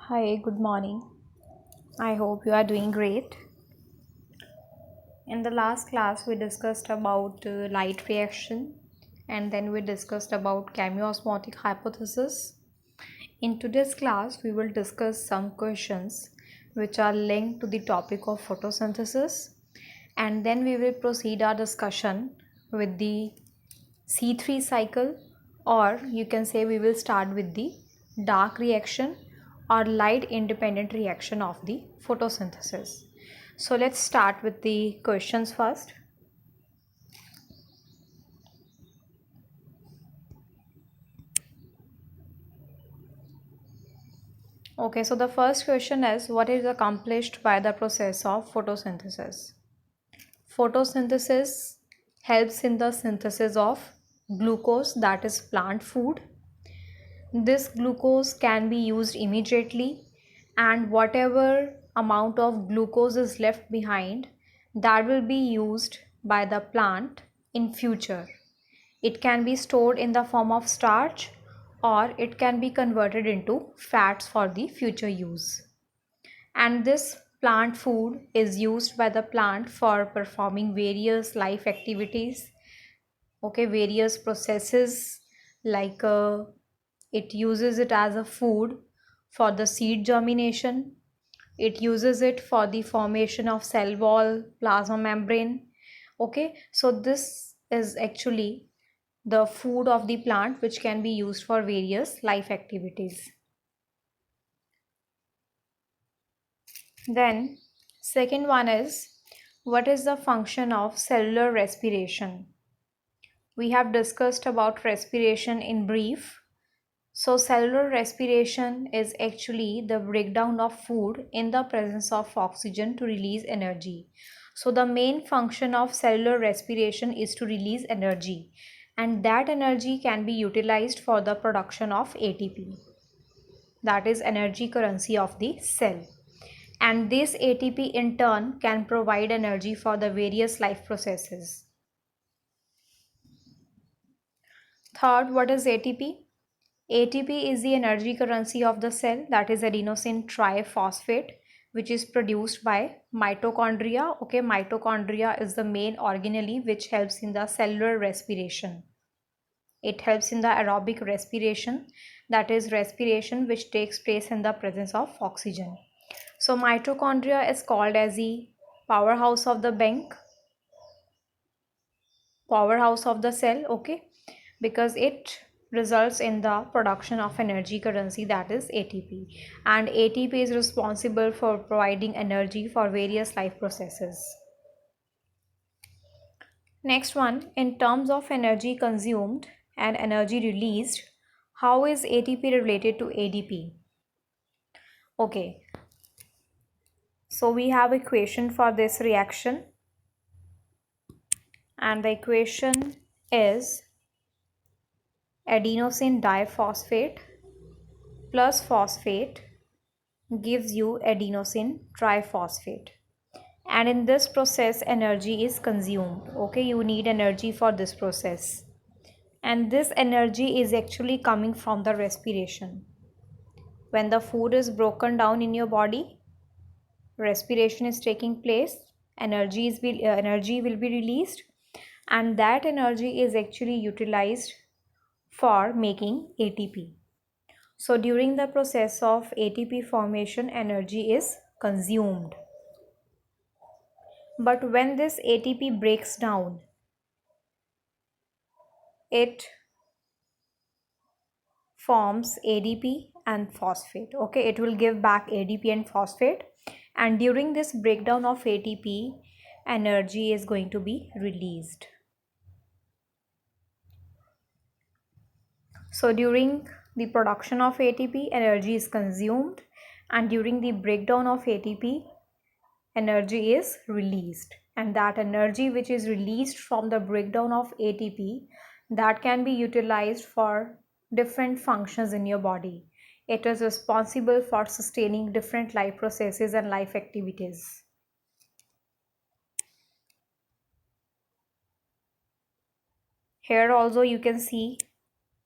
Hi, good morning. I hope you are doing great. In the last class, we discussed about light reaction and then we discussed about chemiosmotic hypothesis. In today's class, we will discuss some questions which are linked to the topic of photosynthesis, and then we will proceed our discussion with the C3 cycle, or you can say we will start with the dark reaction or light independent reaction of the photosynthesis. So let's start with the questions first. Okay, so the first question is, what is accomplished by the process of photosynthesis? Photosynthesis helps in the synthesis of glucose, that is plant food. This glucose can be used immediately, and whatever amount of glucose is left behind, that will be used by the plant in future. It can be stored in the form of starch, or it can be converted into fats for the future use. And this plant food is used by the plant for performing various life activities, okay, various processes, like it uses it as a food for the seed germination. It uses it for the formation of cell wall, plasma membrane. Okay, so this is actually the food of the plant which can be used for various life activities. Then second one is, what is the function of cellular respiration? We have discussed about respiration in brief. So cellular respiration is actually the breakdown of food in the presence of oxygen to release energy. So the main function of cellular respiration is to release energy, and that energy can be utilized for the production of ATP. That is energy currency of the cell. And this ATP in turn can provide energy for the various life processes. Third, what is ATP? ATP is the energy currency of the cell, that is adenosine triphosphate, which is produced by mitochondria. Okay, mitochondria is the main organelle which helps in the cellular respiration. It helps in the aerobic respiration, that is respiration which takes place in the presence of oxygen. So mitochondria is called as the powerhouse of the bank, powerhouse of the cell, okay, because it results in the production of energy currency, that is ATP, and ATP is responsible for providing energy for various life processes. Next one, in terms of energy consumed and energy released, how is ATP related to ADP? Okay, so we have equation for this reaction, and the equation is adenosine diphosphate plus phosphate gives you adenosine triphosphate, and in this process energy is consumed. Okay, you need energy for this process, and this energy is actually coming from the respiration. When the food is broken down in your body, respiration is taking place, energy will be released, and that energy is actually utilized for making ATP. So during the process of ATP formation, energy is consumed. But when this ATP breaks down, it forms ADP and phosphate. Okay, it will give back ADP and phosphate, and during this breakdown of ATP, energy is going to be released. So during the production of ATP, energy is consumed, and during the breakdown of ATP, energy is released, and that energy which is released from the breakdown of ATP, that can be utilized for different functions in your body. It is responsible for sustaining different life processes and life activities. Here also you can see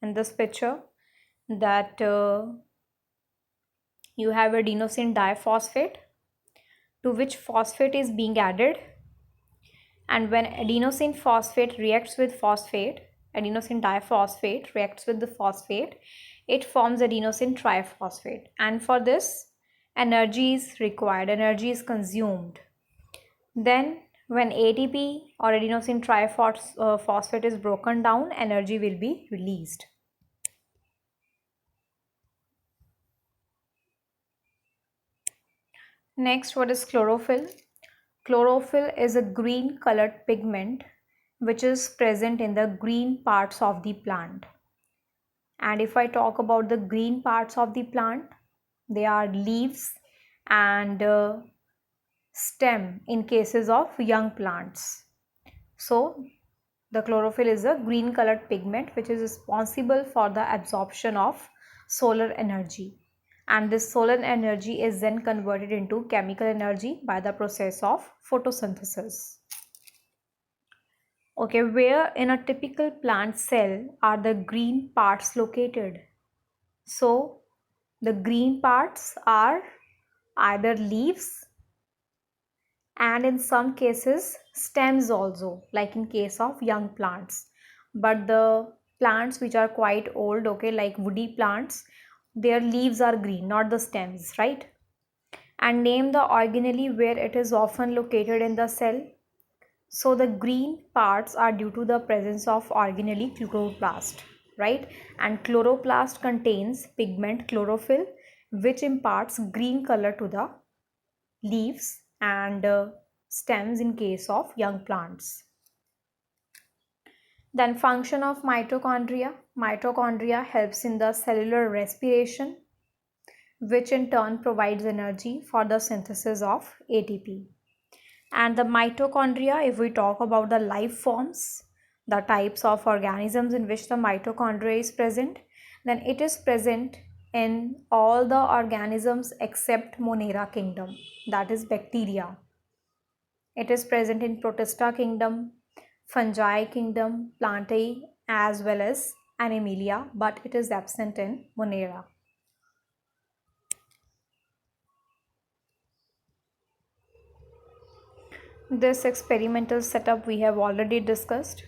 in this picture that you have adenosine diphosphate, to which phosphate is being added, and when adenosine phosphate reacts with phosphate, adenosine diphosphate reacts with the phosphate, it forms adenosine triphosphate, and for this energy is required, energy is consumed. Then when ATP or adenosine triphosphate is broken down, energy will be released. Next, what is chlorophyll? Chlorophyll is a green colored pigment which is present in the green parts of the plant. And if I talk about the green parts of the plant, they are leaves and stem in cases of young plants. So the chlorophyll is a green colored pigment which is responsible for the absorption of solar energy, and this solar energy is then converted into chemical energy by the process of photosynthesis. Okay, where in a typical plant cell are the green parts located? So the green parts are either leaves and in some cases stems also, like in case of young plants. But the plants which are quite old, okay, like woody plants, their leaves are green, not the stems, right? And name the organelle where it is often located in the cell. So the green parts are due to the presence of organelle chloroplast, right? And chloroplast contains pigment chlorophyll, which imparts green color to the leaves and stems in case of young plants. Then function of mitochondria. Mitochondria helps in the cellular respiration, which in turn provides energy for the synthesis of ATP. And the mitochondria, if we talk about the life forms, the types of organisms in which the mitochondria is present, then it is present in all the organisms except Monera kingdom, that is bacteria. It is present in Protista kingdom, fungi kingdom, Plantae, as well as Animalia, but it is absent in Monera. This experimental setup we have already discussed.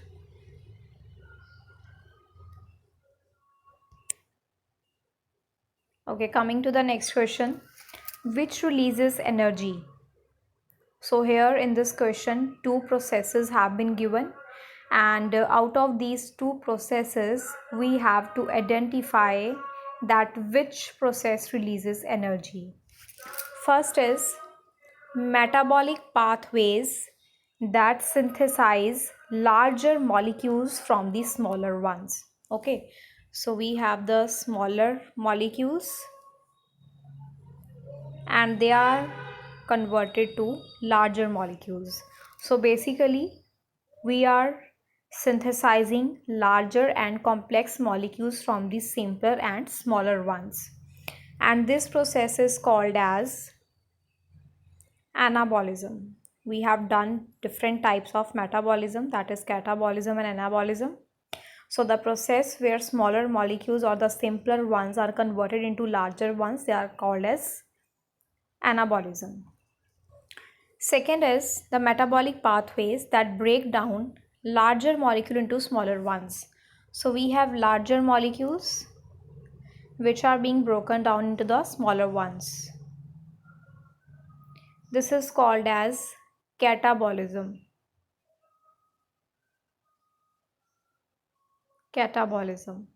Okay, coming to the next question. Which releases energy? So here in this question, two processes have been given, and out of these two processes, we have to identify that which process releases energy. First is metabolic pathways that synthesize larger molecules from the smaller ones. Okay, so we have the smaller molecules and they are converted to larger molecules. So basically we are synthesizing larger and complex molecules from the simpler and smaller ones, and this process is called as anabolism. We have done different types of metabolism, that is catabolism and anabolism. So the process where smaller molecules or the simpler ones are converted into larger ones, they are called as anabolism. Second is the metabolic pathways that break down larger molecule into smaller ones. So we have larger molecules which are being broken down into the smaller ones. This is called as catabolism. Catabolism.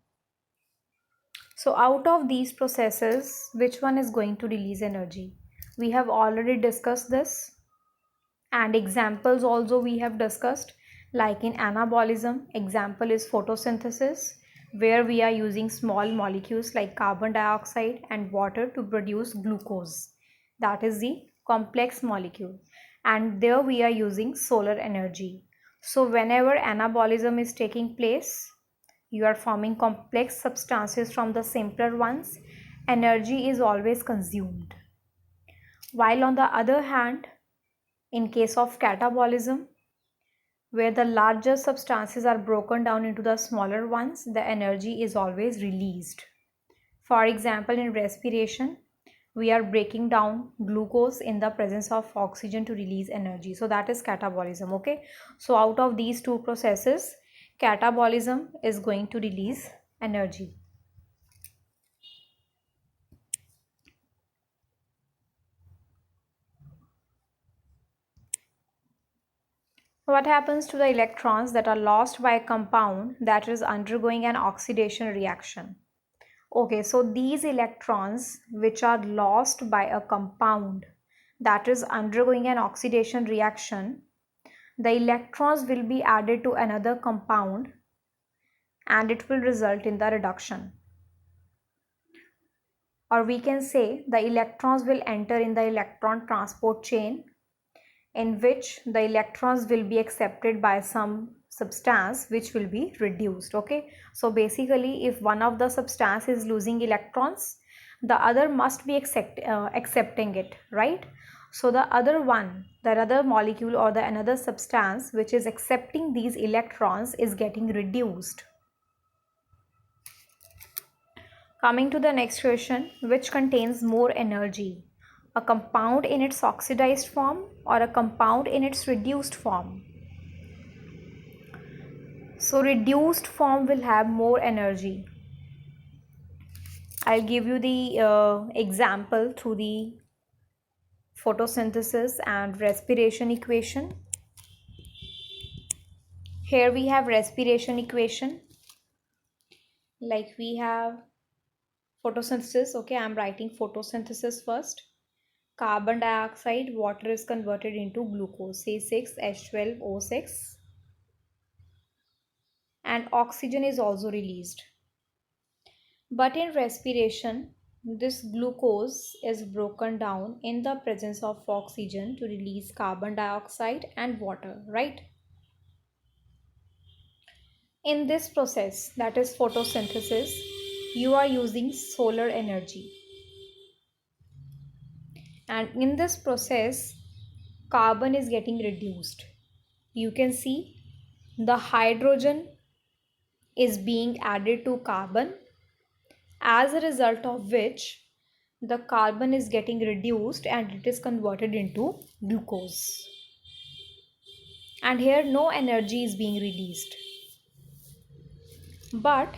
So out of these processes, which one is going to release energy? We have already discussed this, and examples also we have discussed. Like in anabolism, example is photosynthesis, where we are using small molecules like carbon dioxide and water to produce glucose. That is the complex molecule, and there we are using solar energy. So whenever anabolism is taking place, you are forming complex substances from the simpler ones, energy is always consumed. While on the other hand, in case of catabolism, where the larger substances are broken down into the smaller ones, the energy is always released. For example, in respiration, we are breaking down glucose in the presence of oxygen to release energy. So that is catabolism. Okay, so out of these two processes, catabolism is going to release energy. What happens to the electrons that are lost by a compound that is undergoing an oxidation reaction? Okay, so these electrons which are lost by a compound that is undergoing an oxidation reaction, the electrons will be added to another compound and it will result in the reduction. Or we can say the electrons will enter in the electron transport chain, in which the electrons will be accepted by some substance which will be reduced. Okay, so basically if one of the substance is losing electrons, the other must be accepting it, right? So the other molecule or the another substance which is accepting these electrons is getting reduced. Coming to the next question, which contains more energy? A compound in its oxidized form or a compound in its reduced form? So reduced form will have more energy. I'll give you the example through the photosynthesis and respiration equation. Here we have respiration equation. Like we have photosynthesis. Okay, I'm writing photosynthesis first. Carbon dioxide, water is converted into glucose, C6H12O6, and oxygen is also released. But in respiration, this glucose is broken down in the presence of oxygen to release carbon dioxide and water, right? In this process, that is photosynthesis, you are using solar energy. And in this process, carbon is getting reduced. You can see the hydrogen is being added to carbon, as a result of which the carbon is getting reduced and it is converted into glucose. And here no energy is being released. But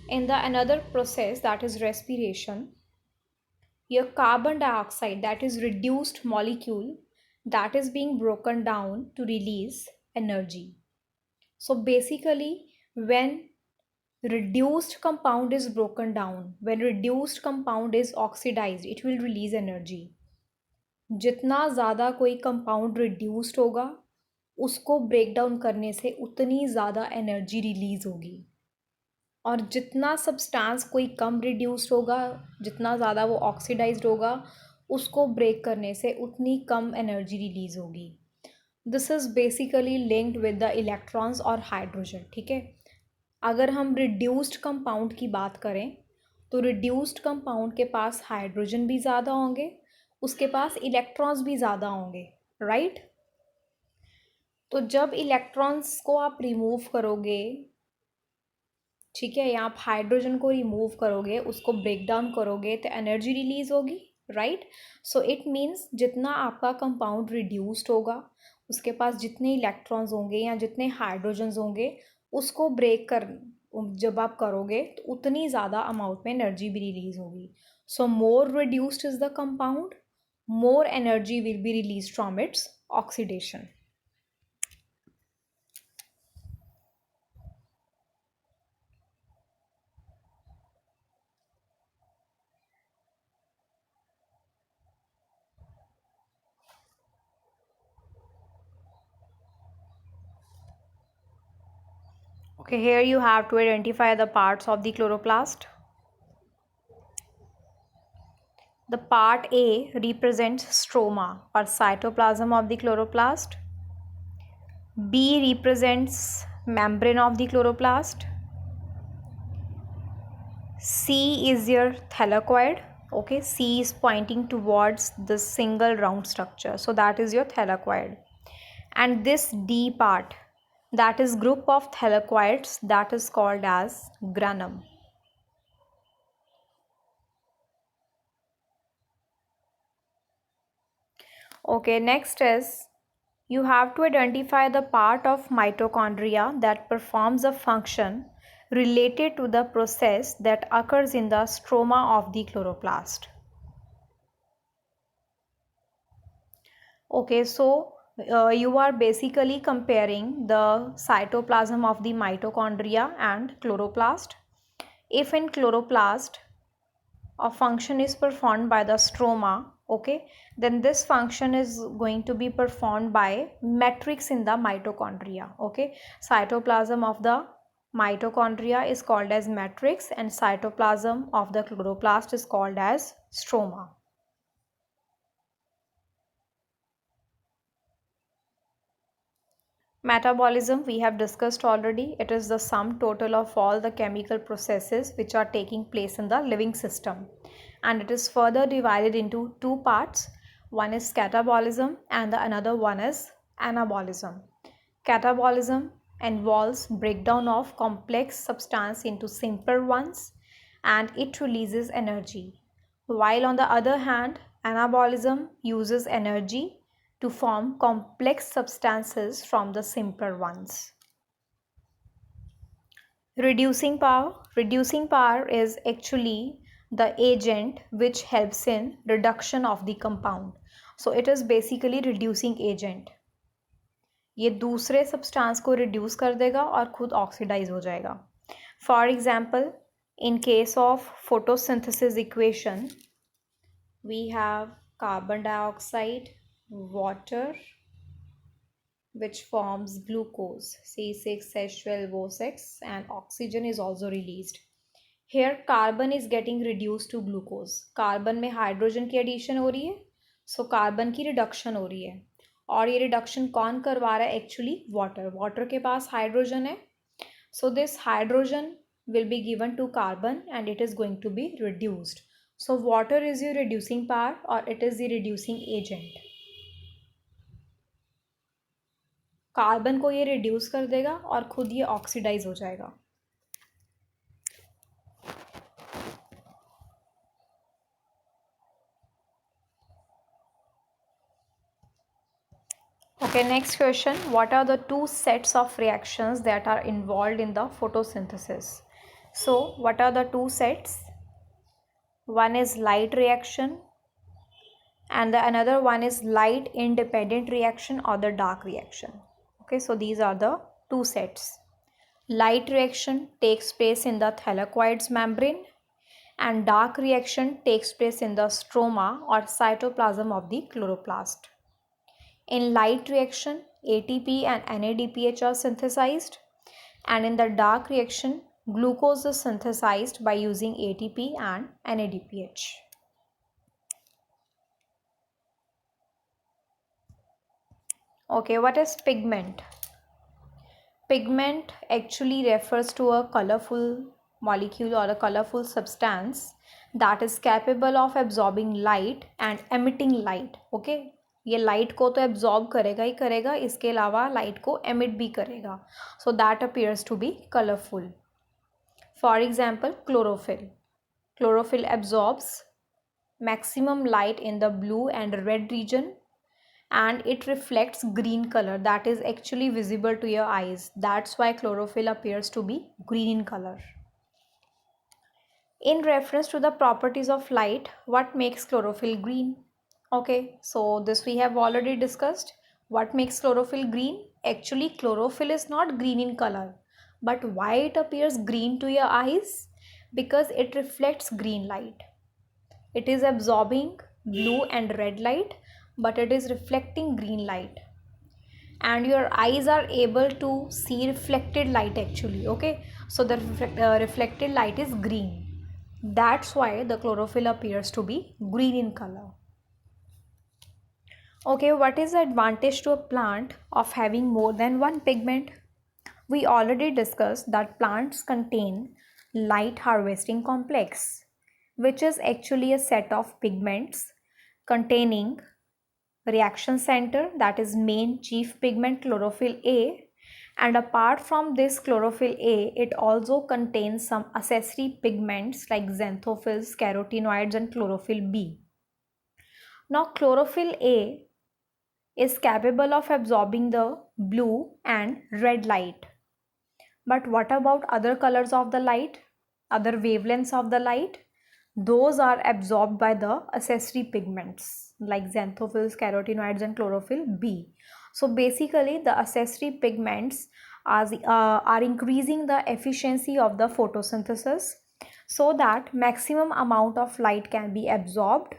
in the another process, that is respiration, your carbon dioxide, that is reduced molecule, that is being broken down to release energy. So basically, when reduced compound is broken down, when reduced compound is oxidized, it will release energy. जितना ज़्यादा कोई compound reduced होगा, उसको break down करने से उतनी ज़्यादा energy release होगी. और जितना सब्सटेंस कोई कम रिड्यूस्ड होगा, जितना ज़्यादा वो ऑक्सीडाइज्ड होगा, उसको ब्रेक करने से उतनी कम एनर्जी रिलीज़ होगी. This is basically linked with the electrons और हाइड्रोजन. ठीक है, अगर हम रिड्यूस्ड कंपाउंड की बात करें तो रिड्यूस्ड कंपाउंड के पास हाइड्रोजन भी ज़्यादा होंगे, उसके पास इलेक्ट्रॉन्स भी ज़्यादा होंगे, राइट? तो जब इलेक्ट्रॉन्स को आप रिमूव करोगे, ठीक है, या आप हाइड्रोजन को रिमूव करोगे, उसको ब्रेक डाउन करोगे, तो एनर्जी रिलीज़ होगी, राइट? सो इट मीन्स जितना आपका कंपाउंड रिड्यूस्ड होगा, उसके पास जितने इलेक्ट्रॉन्स होंगे या जितने हाइड्रोजन्स होंगे, उसको ब्रेक कर जब आप करोगे तो उतनी ज़्यादा अमाउंट में एनर्जी भी रिलीज़ होगी. So more reduced is the compound, more energy will be released from its oxidation. Okay, here you have to identify the parts of the chloroplast. The part A represents stroma or cytoplasm of the chloroplast. B represents membrane of the chloroplast. C is your thylakoid. Okay, C is pointing towards the single round structure, so that is your thylakoid. And this D part, that is group of thylakoids, that is called as granum. Okay, next is you have to identify the part of mitochondria that performs a function related to the process that occurs in the stroma of the chloroplast. Okay, so you are basically comparing the cytoplasm of the mitochondria and chloroplast. If in chloroplast a function is performed by the stroma, okay, then this function is going to be performed by matrix in the mitochondria. Okay, cytoplasm of the mitochondria is called as matrix and cytoplasm of the chloroplast is called as stroma. Metabolism we have discussed already. It is the sum total of all the chemical processes which are taking place in the living system, and it is further divided into two parts. One is catabolism and the another one is anabolism. Catabolism involves breakdown of complex substance into simpler ones and it releases energy, while on the other hand anabolism uses energy to form complex substances from the simpler ones. Reducing power is actually the agent which helps in reduction of the compound. So it is basically reducing agent. ये दूसरे substance को reduce कर देगा और खुद oxidise हो जाएगा. For example, in case of photosynthesis equation, we have carbon dioxide, water, which forms glucose C6H12O6 and oxygen is also released. Here carbon is getting reduced to glucose. Carbon में hydrogen की addition हो रही है, so carbon की reduction हो रही है. और ये रिडक्शन कौन करवा रहा है? एक्चुअली वाटर के पास हाइड्रोजन है, so this hydrogen will be given to carbon and it is going to be reduced. So water is your reducing power or it is the reducing agent. Carbon को ये reduce कर देगा और खुद ये oxidise हो जाएगा. Okay, next question. What are the two sets of reactions that are involved in the photosynthesis? So what are the two sets? One is light reaction and the another one is light independent reaction or the dark reaction. Okay, so these are the two sets. Light reaction takes place in the thylakoids membrane and dark reaction takes place in the stroma or cytoplasm of the chloroplast. In light reaction, ATP and NADPH are synthesized, and in the dark reaction, glucose is synthesized by using ATP and NADPH. Okay, what is pigment? Pigment actually refers to a colorful molecule or a colorful substance that is capable of absorbing light and emitting light. Okay, ये light को तो absorb करेगा ही करेगा, इसके अलावा light को emit भी करेगा. So that appears to be colourful. For example, chlorophyll absorbs maximum light in the blue and red region and it reflects green color that is actually visible to your eyes. That's why chlorophyll appears to be green in color. In reference to the properties of light, what makes chlorophyll green? Okay, so this we have already discussed. What makes chlorophyll green? Actually, chlorophyll is not green in color. But why it appears green to your eyes? Because it reflects green light. It is absorbing blue and red light, but it is reflecting green light. And your eyes are able to see reflected light actually. Okay, so the reflected light is green. That's why the chlorophyll appears to be green in color. Okay, what is the advantage to a plant of having more than one pigment? We already discussed that plants contain light harvesting complex, which is actually a set of pigments containing reaction center, that is main chief pigment chlorophyll A, and apart from this chlorophyll A, it also contains some accessory pigments like xanthophylls, carotenoids and chlorophyll B. Now chlorophyll A is capable of absorbing the blue and red light. But what about other colors of the light, other wavelengths of the light? Those are absorbed by the accessory pigments like xanthophylls, carotenoids, and chlorophyll B. So basically, the accessory pigments are increasing the efficiency of the photosynthesis so that maximum amount of light can be absorbed,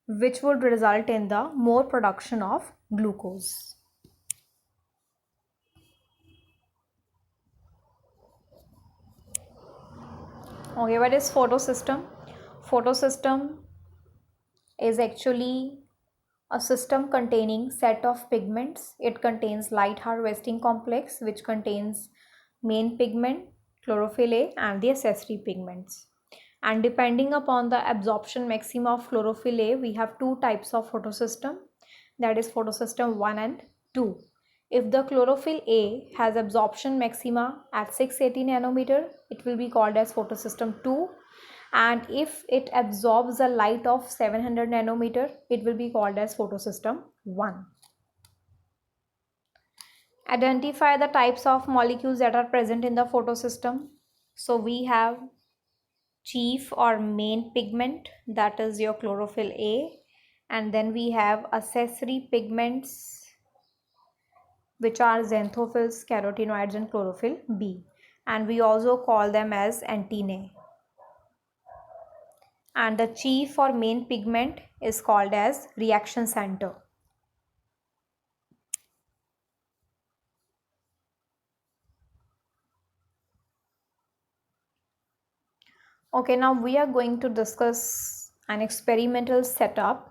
which would result in the more production of glucose. Okay, what is photosystem? Photosystem is actually a system containing set of pigments. It contains light harvesting complex, which contains main pigment, chlorophyll A, and the accessory pigments. And depending upon the absorption maxima of chlorophyll A, we have two types of photosystem, that is photosystem 1 and 2. If the chlorophyll A has absorption maxima at 680 nanometer, it will be called as photosystem 2, and if it absorbs the light of 700 nanometer, it will be called as photosystem 1. Identify the types of molecules that are present in the photosystem. So we have chief or main pigment, that is your chlorophyll A, and then we have accessory pigments, which are xanthophylls, carotenoids, and chlorophyll B, and we also call them as antennae. And the chief or main pigment is called as reaction center. Okay, now we are going to discuss an experimental setup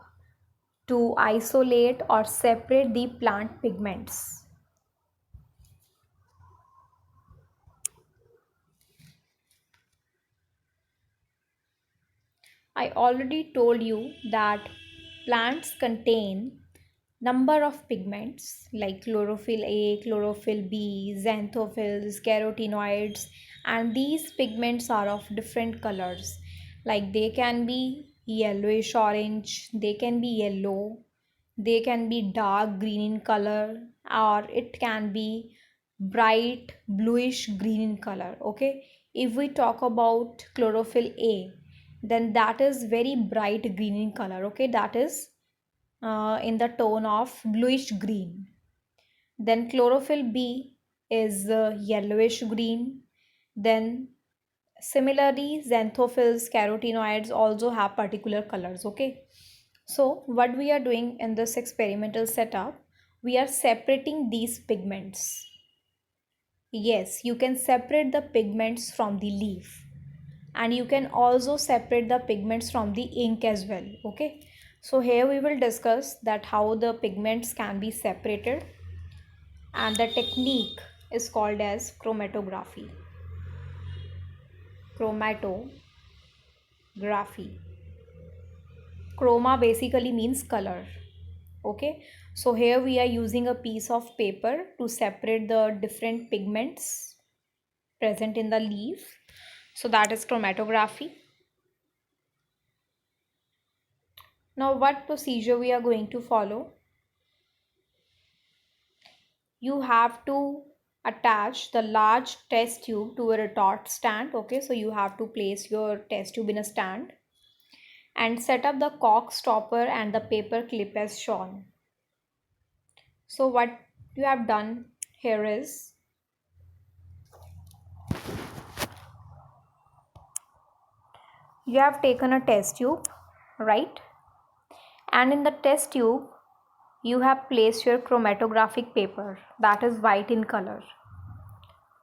to isolate or separate the plant pigments. I already told you that plants contain number of pigments like chlorophyll A, chlorophyll B, xanthophylls, carotenoids, and these pigments are of different colors. Like they can be yellowish orange, they can be yellow, they can be dark green in color, or it can be bright bluish green in color. Okay, if we talk about chlorophyll A, then that is very bright green in color. Okay, that is in the tone of bluish green. Then chlorophyll B is yellowish green. Then similarly, xanthophylls, carotenoids also have particular colors. Okay, so what we are doing in this experimental setup, we are separating these pigments. Yes, you can separate the pigments from the leaf, and you can also separate the pigments from the ink as well. Okay, so here we will discuss that how the pigments can be separated, and the technique is called as chromatography. Chroma basically means color. Okay, so here we are using a piece of paper to separate the different pigments present in the leaf, so that is chromatography. Now what procedure we are going to follow? You have to attach the large test tube to a retort stand. Okay, so you have to place your test tube in a stand and set up the cork stopper and the paper clip as shown. So what you have done here is, you have taken a test tube, right? And in the test tube you have placed your chromatographic paper, that is white in color.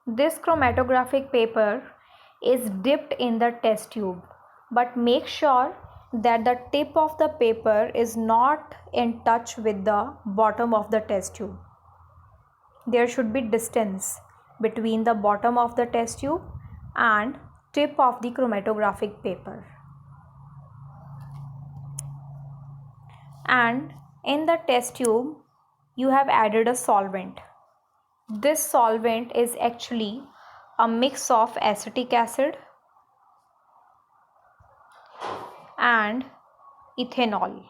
This chromatographic paper is dipped in the test tube, but make sure that the tip of the paper is not in touch with the bottom of the test tube. There should be distance between the bottom of the test tube and tip of the chromatographic paper. And in the test tube you have added a solvent. This solvent is actually a mix of acetic acid and ethanol.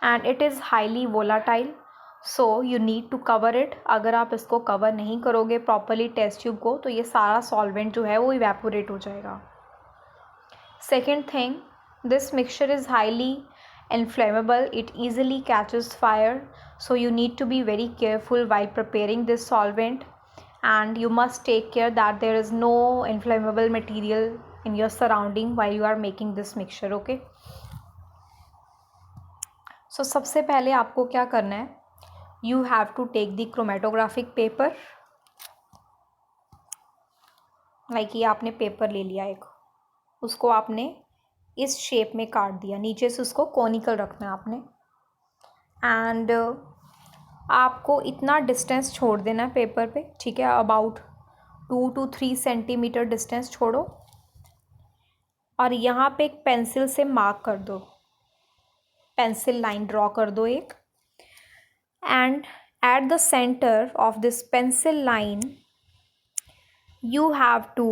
And it is highly volatile, so you need to cover it. अगर आप इसको cover नहीं करोगे properly test tube को तो ये सारा solvent जो है वो इवेपोरेट हो जाएगा. Second thing, this mixture is highly inflammable, it easily catches fire, so you need to be very careful while preparing this solvent, and you must take care that there is no inflammable material in your surrounding while you are making this mixture. Okay, so सबसे पहले आपको क्या करना है, you have to take the chromatographic paper. Like ये आपने paper ले लिया एक, उसको आपने इस शेप में काट दिया, नीचे से उसको कॉनिकल रखना है आपने. एंड आपको इतना डिस्टेंस छोड़ देना है पेपर पे, ठीक है, अबाउट 2 to 3 सेंटीमीटर डिस्टेंस छोड़ो. और यहाँ पे एक पेंसिल से मार्क कर दो, पेंसिल लाइन ड्रॉ कर दो एक. And at the centre of this pencil line you have to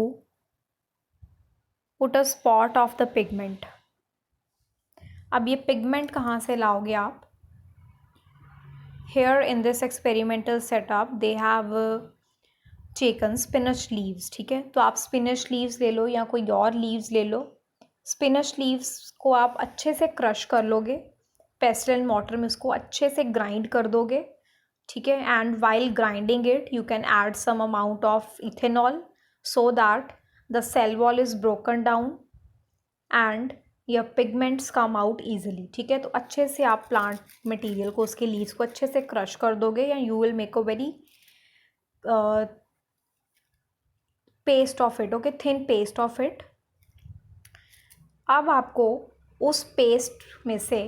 put a spot of the pigment. अब ये पिगमेंट कहाँ से लाओगे आप? Here in this experimental setup they have taken spinach leaves. ठीक है, तो आप स्पिनच लीव्स ले लो या कोई और लीव्स ले लो. स्पिनच लीव्स को आप अच्छे से क्रश कर लोगे, पेस्टल एंड मॉर्टर में उसको अच्छे से ग्राइंड कर दोगे. ठीक है, and while grinding it you can add some amount of ethanol so that the cell wall is broken down and your pigments come out easily. ठीक है, तो अच्छे से आप प्लांट मटेरियल को, उसके लीव्स को अच्छे से क्रश कर दोगे या you will make a very paste of it. Okay, thin paste of it. अब आपको उस पेस्ट में से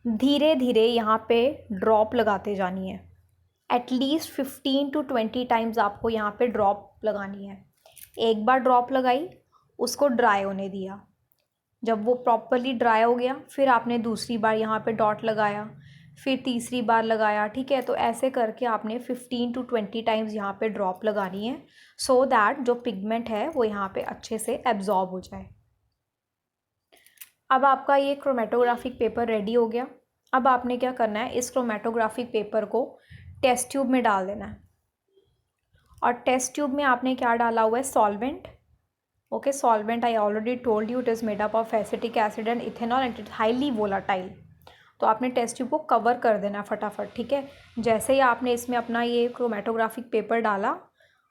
धीरे धीरे यहाँ पे ड्रॉप लगाते जानी है. एटलीस्ट 15 to 20 टाइम्स आपको यहाँ पे ड्रॉप लगानी है. एक बार ड्रॉप लगाई, उसको ड्राई होने दिया, जब वो प्रॉपरली ड्राई हो गया फिर आपने दूसरी बार यहाँ पे डॉट लगाया, फिर तीसरी बार लगाया. ठीक है, तो ऐसे करके आपने 15 to 20 टाइम्स यहाँ पे ड्रॉप लगानी है सो दैट जो पिगमेंट है वो यहाँ पे अच्छे से एब्जॉर्ब हो जाए. अब आपका ये क्रोमेटोग्राफिक पेपर रेडी हो गया. अब आपने क्या करना है, इस क्रोमेटोग्राफिक पेपर को टेस्ट ट्यूब में डाल देना है. और टेस्ट ट्यूब में आपने क्या डाला हुआ है, solvent. Okay, solvent I already told you it is made up of acetic acid and ethanol and it highly volatile. तो आपने टेस्ट ट्यूब को कवर कर देना फटाफट. ठीक है, जैसे ही आपने इसमें अपना ये क्रोमेटोग्राफिक पेपर डाला,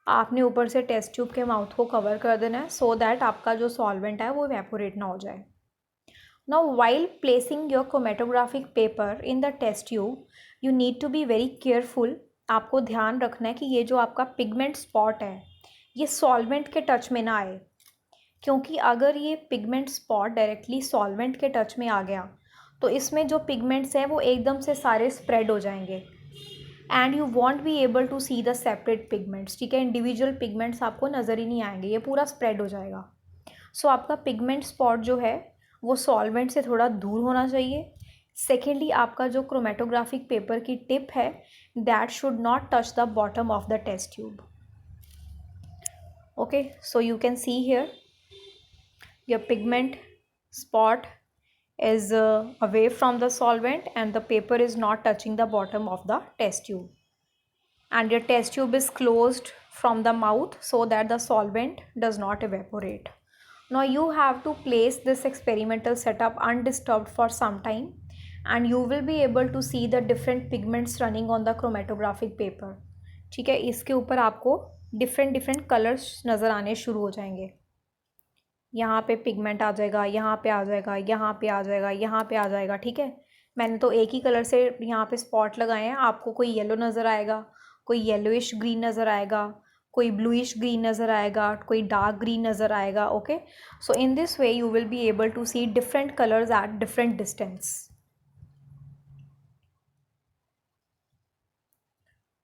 आपने ऊपर से टेस्ट ट्यूब के माउथ को कवर कर देना है सो दैट आपका जो सॉल्वेंट है वो इवेपोरेट ना हो जाए. Now while placing your chromatographic paper in the test tube you need to be very careful. आपको ध्यान रखना है कि ये जो आपका पिगमेंट स्पॉट है ये सॉल्वेंट के टच में ना आए, क्योंकि अगर ये पिगमेंट स्पॉट डायरेक्टली सॉल्वेंट के टच में आ गया तो इसमें जो पिगमेंट्स हैं वो एकदम से सारे स्प्रेड हो जाएंगे and you won't be able to see the separate pigments. ठीक है, इंडिविजुअल पिगमेंट्स आपको नज़र ही नहीं आएंगे, ये पूरा स्प्रेड हो जाएगा. सो आपका पिगमेंट स्पॉट जो है वो सॉल्वेंट से थोड़ा दूर होना चाहिए. सेकेंडली, आपका जो क्रोमेटोग्राफिक पेपर की टिप है that should not touch the bottom of the test tube. Okay, so you can see here your pigment spot is away from the solvent and the paper is not touching the bottom of the test tube, and your test tube is closed from the mouth so that the solvent does not evaporate. Now you have to place this experimental setup undisturbed for some time and you will be able to see the different pigments running on the chromatographic paper. ठीक है, इसके ऊपर आपको different colours नज़र आने शुरू हो जाएंगे. यहाँ पे पिगमेंट आ जाएगा, यहाँ पे आ जाएगा, यहाँ पे आ जाएगा, यहाँ पे आ जाएगा. ठीक है, मैंने तो एक ही कलर से यहाँ पे स्पॉट लगाए हैं. आपको कोई येलो नज़र आएगा, कोई येलोइश ग्रीन नज़र आएगा, कोई ब्लूइश ग्रीन नज़र आएगा, कोई डार्क ग्रीन नज़र आएगा. Okay, so in this way you will be able to see different colours at different distance.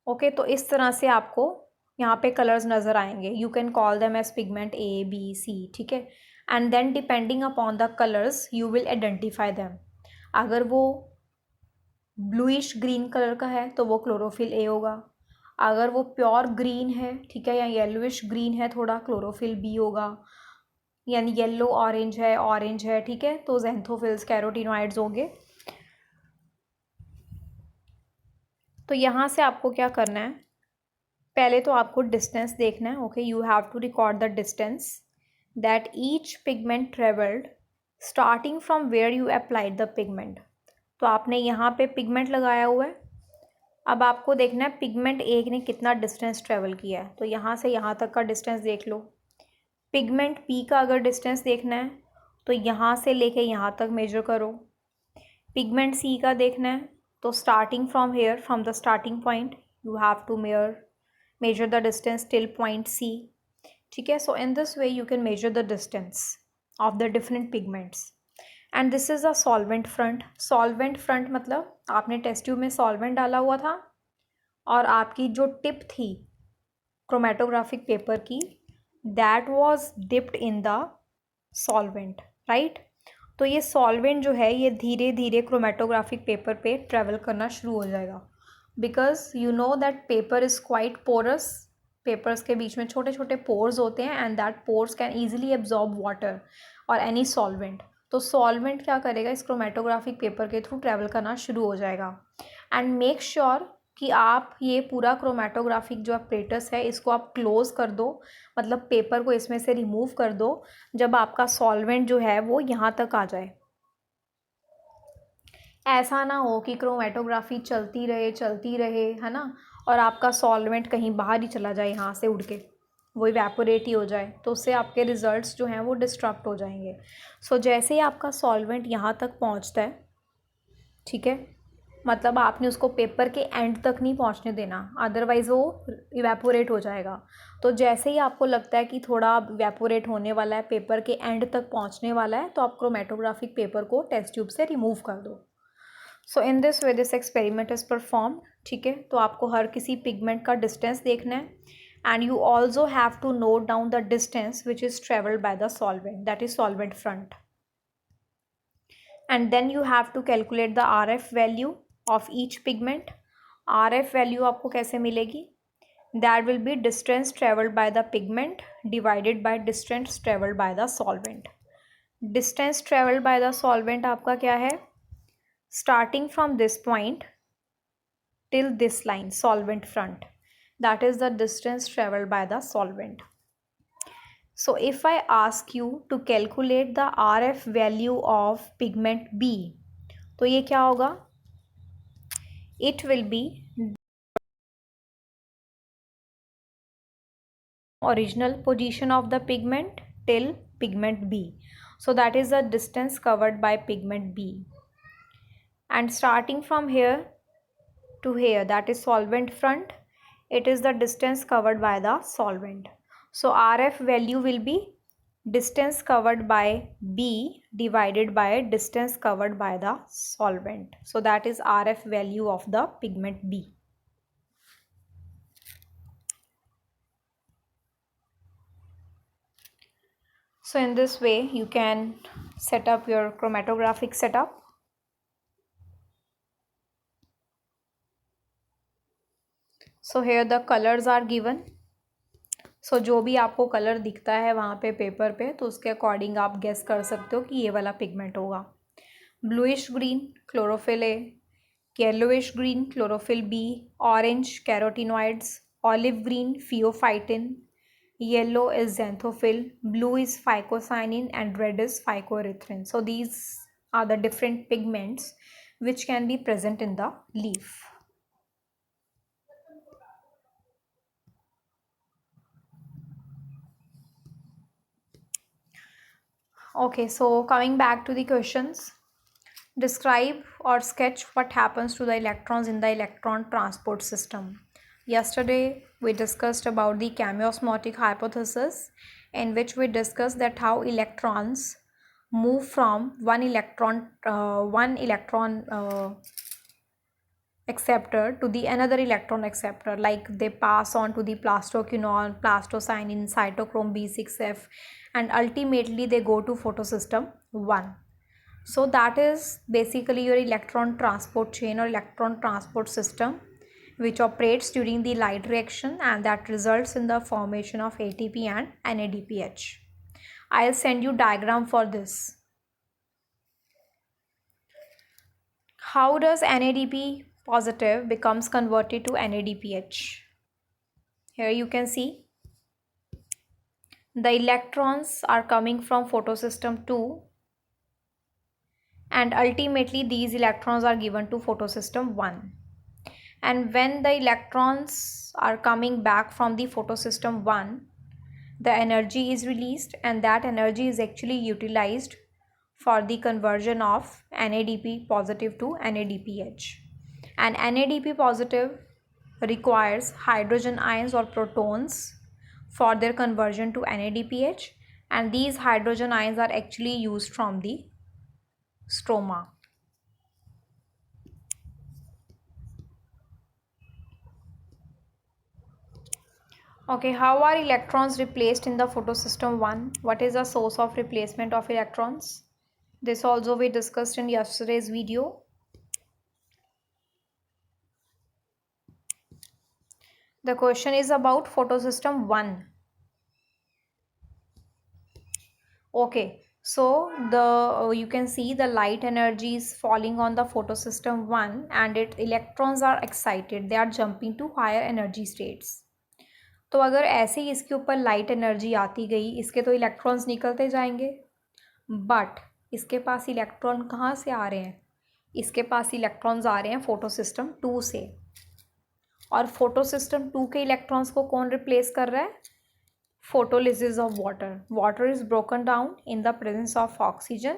Okay, तो इस तरह से आपको यहाँ पे कलर्स नज़र आएंगे. You can call them as pigment A, B, C. ठीक है, and then depending upon the colours you will identify them. अगर वो ब्लूइश ग्रीन कलर का है तो वो क्लोरोफिल A होगा. अगर वो प्योर ग्रीन है, ठीक है, या येलोइश ग्रीन है थोड़ा, क्लोरोफिल B होगा. यानी येलो ऑरेंज है, ठीक है, तो ज़ैंथोफिल्स कैरोटीनॉइड्स होंगे. तो यहाँ से आपको क्या करना है, पहले तो आपको डिस्टेंस देखना है. Okay, you have to record the distance that each pigment travelled starting from where you applied the pigment. तो आपने यहाँ पे पिगमेंट लगाया हुआ है. अब आपको देखना है पिगमेंट एक ने कितना डिस्टेंस ट्रेवल किया है. तो यहाँ से यहाँ तक का डिस्टेंस देख लो. पिगमेंट पी का अगर डिस्टेंस देखना है तो यहाँ से लेके यहाँ तक मेजर करो. पिगमेंट सी का देखना है तो starting from here, from the starting point you have to measure the distance till point C. ठीक है. So in this way you can measure the distance of the different pigments. And this is a solvent front. Solvent front मतलब आपने test tube में solvent डाला हुआ था और आपकी जो टिप थी क्रोमेटोग्राफिक पेपर की, that was dipped in the solvent, right. तो ये सॉल्वेंट जो है ये धीरे धीरे क्रोमेटोग्राफिक पेपर पे ट्रेवल करना शुरू हो जाएगा. Because you know that paper is quite porous. Papers के बीच में छोटे छोटे पोर्स होते हैं and that pores can easily absorb water और एनी सॉल्वेंट. तो सॉल्वेंट क्या करेगा, इस क्रोमेटोग्राफिक पेपर के थ्रू ट्रैवल करना शुरू हो जाएगा. एंड मेक श्योर कि आप ये पूरा क्रोमेटोग्राफिक जो अपरेटस है इसको आप क्लोज कर दो, मतलब पेपर को इसमें से रिमूव कर दो जब आपका सॉल्वेंट जो है वो यहाँ तक आ जाए. ऐसा ना हो कि क्रोमेटोग्राफी चलती रहे है ना, और आपका सॉल्वेंट कहीं बाहर ही चला जाए यहाँ से उड़ के, वो इवेपोरेट ही हो जाए, तो उससे आपके रिजल्ट्स जो हैं वो डिस्ट्रक्ट हो जाएंगे. सो जैसे ही आपका सॉल्वेंट यहाँ तक पहुँचता है, ठीक है, मतलब आपने उसको पेपर के एंड तक नहीं पहुँचने देना, अदरवाइज़ वो इवेपोरेट हो जाएगा. तो जैसे ही आपको लगता है कि थोड़ा इवेपोरेट होने वाला है, पेपर के एंड तक पहुँचने वाला है, तो आप क्रोमेटोग्राफिक पेपर को टेस्ट ट्यूब से रिमूव कर दो. So in this way this experiment is perform. ठीक है, तो आपको हर किसी पिगमेंट का डिस्टेंस देखना है and you also have to note down the distance which is travelled by the solvent, that is solvent front. And then you have to calculate the R F value of each pigment. R F value आपको कैसे मिलेगी, that will be distance travelled by the pigment divided by distance travelled by the solvent. Distance travelled by the solvent आपका क्या है, starting from this point till this line, solvent front, that is the distance traveled by the solvent. So if I ask you to calculate the RF value of pigment B, तो ये क्या होगा, it will be original position of the pigment till pigment B. So that is the distance covered by pigment B. And starting from here to here, that is solvent front, it is the distance covered by the solvent. So RF value will be distance covered by B divided by distance covered by the solvent. So that is RF value of the pigment B. So in this way you can set up your chromatographic setup. So here the colors are given. So जो भी आपको colour दिखता है वहाँ पे paper पे, तो उसके अकॉर्डिंग आप गेस कर सकते हो कि ये वाला पिगमेंट होगा. Bluish green chlorophyll A, yellowish green chlorophyll B, orange carotenoids, olive green phaeophytin, yellow is xanthophyll, blue is phycocyanin and red is phycoerythrin. So these are the different pigments which can be present in the leaf. Okay, so coming back to the questions, describe or sketch what happens to the electrons in the electron transport system. Yesterday we discussed about the chemiosmotic hypothesis, in which we discussed that how electrons move from one electron acceptor to the another electron acceptor, like they pass on to the plastoquinone, plastocyanin, cytochrome B6F, and ultimately they go to photosystem 1. So that is basically your electron transport chain or electron transport system, which operates during the light reaction, and that results in the formation of ATP and NADPH. I'll send you diagram for this. How does NADP positive becomes converted to NADPH. Here you can see the electrons are coming from photosystem 2, and ultimately these electrons are given to photosystem 1. And when the electrons are coming back from the photosystem 1, the energy is released, and that energy is actually utilized for the conversion of NADP positive to NADPH. And NADP positive requires hydrogen ions or protons for their conversion to NADPH, and these hydrogen ions are actually used from the stroma. Okay, how are electrons replaced in the photosystem 1? What is the source of replacement of electrons? This also we discussed in yesterday's video. The question is about photosystem 1. Okay, so you can see the light energy is falling on the photosystem 1, and electrons are excited, they are jumping to higher energy states. तो अगर ऐसे ही इसके ऊपर light energy आती गई, इसके तो electrons निकलते जाएंगे, बट इसके पास इलेक्ट्रॉन कहाँ से आ रहे हैं? इसके पास इलेक्ट्रॉन्स आ रहे हैं फोटोसिस्टम 2 से, और फोटोसिस्टम 2 के इलेक्ट्रॉन्स को कौन रिप्लेस कर रहा है? Photolysis of water. Water is broken down in the presence of oxygen,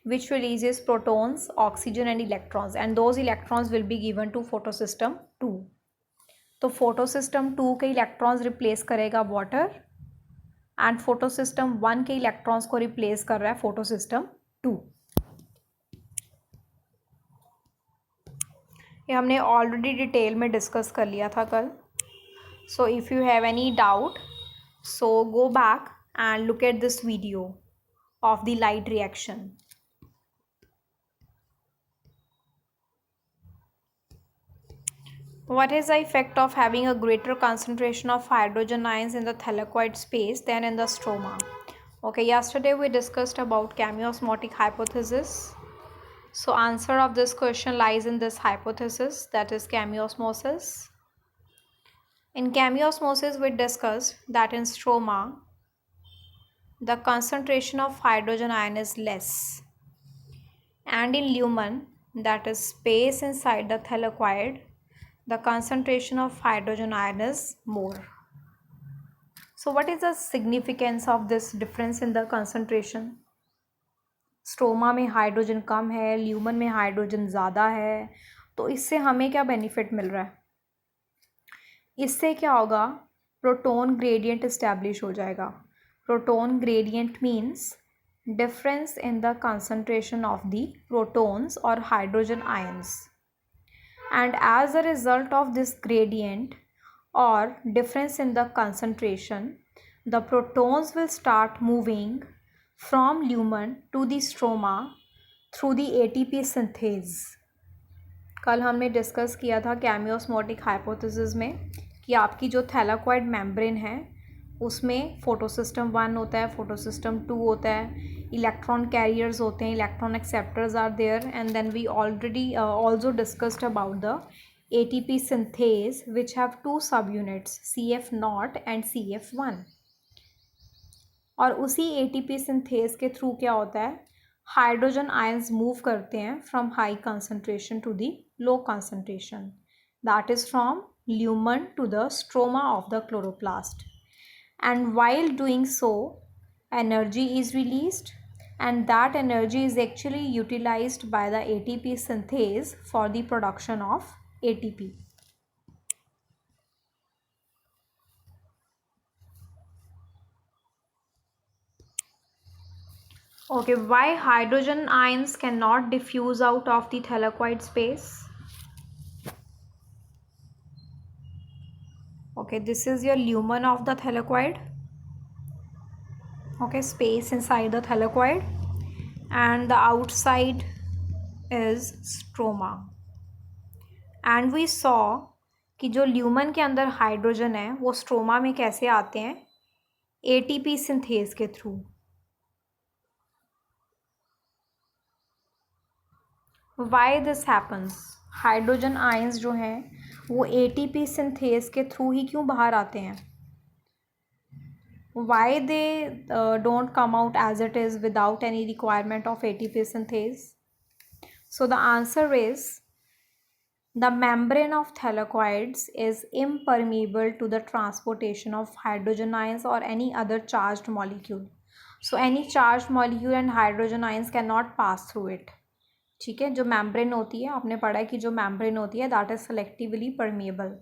which releases protons, oxygen and electrons, and those electrons will be given to photosystem 2. तो photosystem 2 के electrons replace करेगा water, and photosystem 1 के electrons को replace कर रहा है photosystem 2. ये हमने ऑलरेडी डिटेल में डिस्कस कर लिया था कल. So if you have any doubt, so go back and look at this video of the light reaction. What is the effect of having a greater concentration of hydrogen ions in the thylakoid space than in the stroma? Okay, yesterday we discussed about chemiosmotic hypothesis. So answer of this question lies in this hypothesis, that is chemiosmosis. In chemiosmosis we discussed that in stroma the concentration of hydrogen ion is less, and in lumen, that is space inside the thylakoid, the concentration of hydrogen ion is more. So what is the significance of this difference in the concentration? Stroma में hydrogen कम है, lumen में hydrogen ज़्यादा है, तो इससे हमें क्या benefit मिल रहा है? इससे क्या होगा? प्रोटॉन ग्रेडियंट इस्टेब्लिश हो जाएगा. Proton gradient means difference in the concentration of the protons or hydrogen ions, and as a result of this gradient or difference in the concentration, the protons will start moving from lumen to the stroma through the ATP synthase. कल हमने discuss किया था कैमियोस्मोटिक hypothesis में कि आपकी जो thylakoid membrane है उसमें फोटोसिस्टम 1 होता है, फोटोसिस्टम 2 होता है, इलेक्ट्रॉन कैरियर्स होते हैं, electron acceptors are there, and then we already also discussed about the ATP synthase which have two subunits CF0 and CF1. और उसी ATP synthase के थ्रू क्या होता है? हाइड्रोजन आयंस मूव करते हैं from high concentration to the low concentration, that is from lumen to the stroma of the chloroplast. And while doing so, energy is released, and that energy is actually utilized by the ATP synthase for the production of ATP. Okay, why hydrogen ions cannot diffuse out of the thylakoid space? Okay, this is your lumen of the thylakoid. Okay, space inside the thylakoid, and the outside is stroma. And we saw कि जो lumen के अंदर hydrogen है वो stroma में कैसे आते हैं? ATP सिंथेज के through. Why this happens? Hydrogen ions जो हैं वो एटीपी सिंथेज के थ्रू ही क्यों बाहर आते हैं? Why they don't come out as it is without any requirement of ATP synthase? So the answer is the membrane of thylakoids is impermeable to the transportation of hydrogen ions or any other charged molecule. So any charged molecule and hydrogen ions cannot pass through it. ठीक है, जो membrane होती है, आपने पढ़ा है कि जो membrane होती है that is selectively permeable.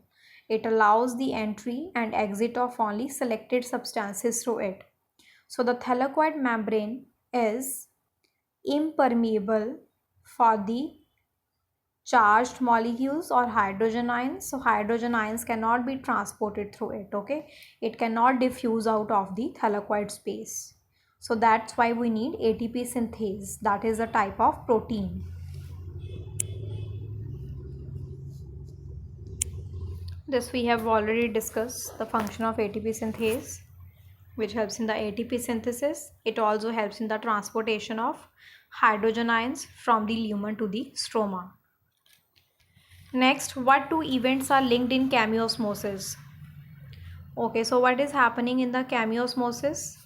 It allows the entry and exit of only selected substances through it. So the thylakoid membrane is impermeable for the charged molecules or hydrogen ions. So hydrogen ions cannot be transported through it, okay? It cannot diffuse out of the thylakoid space. So that's why we need ATP synthase. That is a type of protein. This we have already discussed, the function of ATP synthase, which helps in the ATP synthesis. It also helps in the transportation of hydrogen ions from the lumen to the stroma. Next, what two events are linked in chemiosmosis? Okay, so what is happening in the chemiosmosis?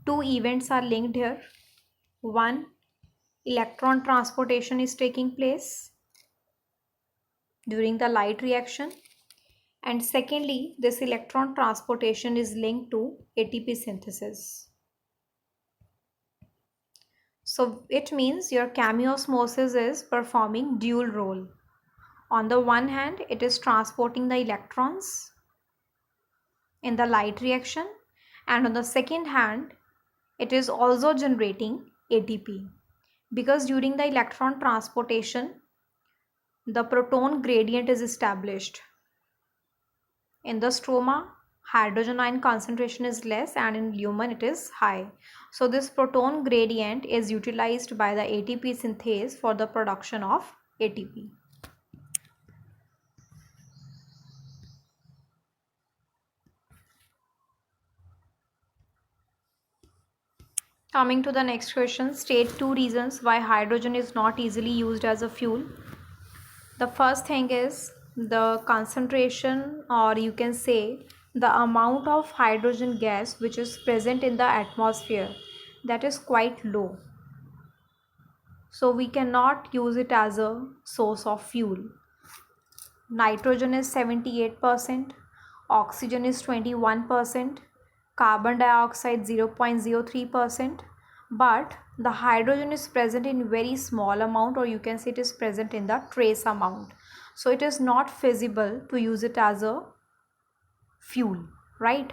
Two events are linked here. One, electron transportation is taking place during the light reaction. And secondly, this electron transportation is linked to ATP synthesis. So it means your chemiosmosis is performing dual role. On the one hand, it is transporting the electrons in the light reaction, and on the second hand, it is also generating ATP, because during the electron transportation, the proton gradient is established. In the stroma, hydrogen ion concentration is less and in lumen it is high. So this proton gradient is utilized by the ATP synthase for the production of ATP. Coming to the next question, state two reasons why hydrogen is not easily used as a fuel. The first thing is the concentration, or you can say the amount of hydrogen gas which is present in the atmosphere, that is quite low. So we cannot use it as a source of fuel. Nitrogen is 78%, oxygen is 21%, carbon dioxide 0.03%, but the hydrogen is present in very small amount, or you can say it is present in the trace amount. So it is not feasible to use it as a fuel, right?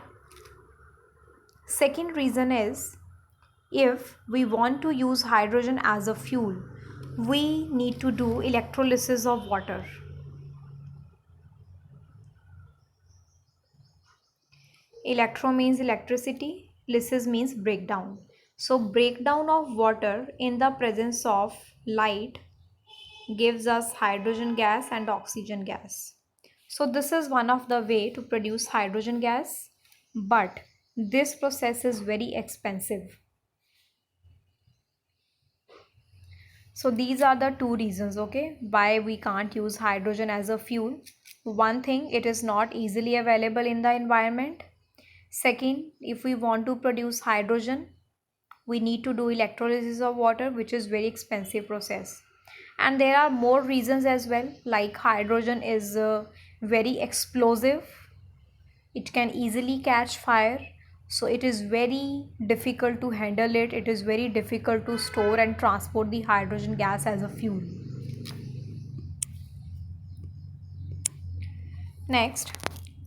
Second reason is, if we want to use hydrogen as a fuel, we need to do electrolysis of water. Electro means electricity, lysis means breakdown. So breakdown of water in the presence of light gives us hydrogen gas and oxygen gas. So this is one of the way to produce hydrogen gas, but this process is very expensive. So these are the two reasons, okay, why we can't use hydrogen as a fuel. One thing, it is not easily available in the environment. Second, if we want to produce hydrogen, we need to do electrolysis of water, which is very expensive process. And there are more reasons as well, like hydrogen is very explosive. It can easily catch fire. So it is very difficult to handle it. It is very difficult to store and transport the hydrogen gas as a fuel. Next,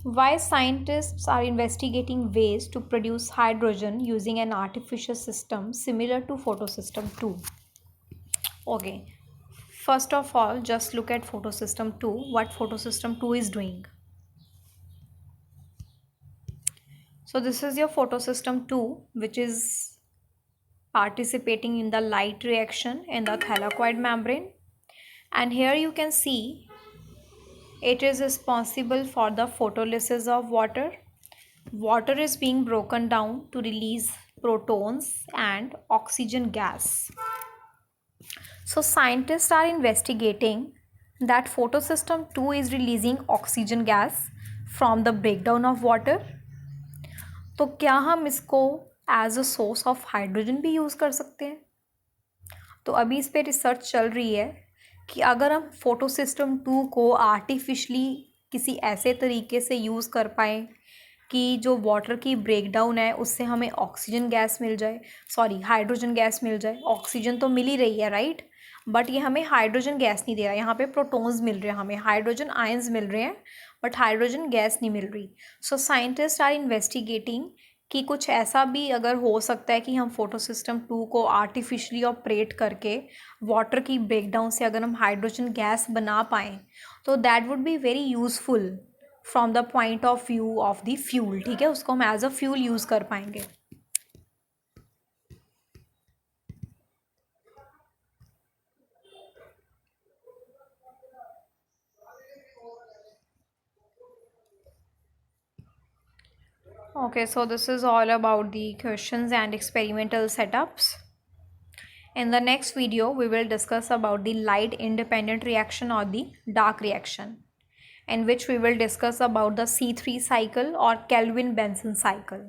why scientists are investigating ways to produce hydrogen using an artificial system similar to photosystem 2. Okay, first of all, just look at photosystem 2, what photosystem 2 is doing. So this is your photosystem 2, which is participating in the light reaction in the thylakoid membrane, and here you can see it is responsible for the photolysis of water. Water is being broken down to release protons and oxygen gas. So scientists are investigating that photosystem 2 is releasing oxygen gas from the breakdown of water. तो क्या हम इसको as a source of hydrogen भी use कर सकते हैं? तो अभी इस पर रिसर्च चल रही है कि अगर हम फोटोसिस्टम 2 को आर्टिफिशली किसी ऐसे तरीके से यूज़ कर पाएँ कि जो वाटर की ब्रेकडाउन है उससे हमें ऑक्सीजन गैस मिल जाए, सॉरी हाइड्रोजन गैस मिल जाए। ऑक्सीजन तो मिल ही रही है, राइट, बट ये हमें हाइड्रोजन गैस नहीं दे रहा। यहाँ पे प्रोटॉन्स मिल रहे हैं, हमें हाइड्रोजन आयंस मिल रहे हैं, बट हाइड्रोजन गैस नहीं मिल रही। सो साइंटिस्ट आर इन्वेस्टिगेटिंग कि कुछ ऐसा भी अगर हो सकता है कि हम फोटोसिस्टम 2 को आर्टिफिशली ऑपरेट करके वाटर की ब्रेकडाउन से अगर हम हाइड्रोजन गैस बना पाएँ तो that would be very useful from the point of view of the fuel. ठीक है, उसको हम एज अ फ्यूल यूज़ कर पाएंगे। Okay, so this is all about the questions and experimental setups. In the next video, we will discuss about the light independent reaction or the dark reaction, in which we will discuss about the C3 cycle or Kelvin-Benson cycle.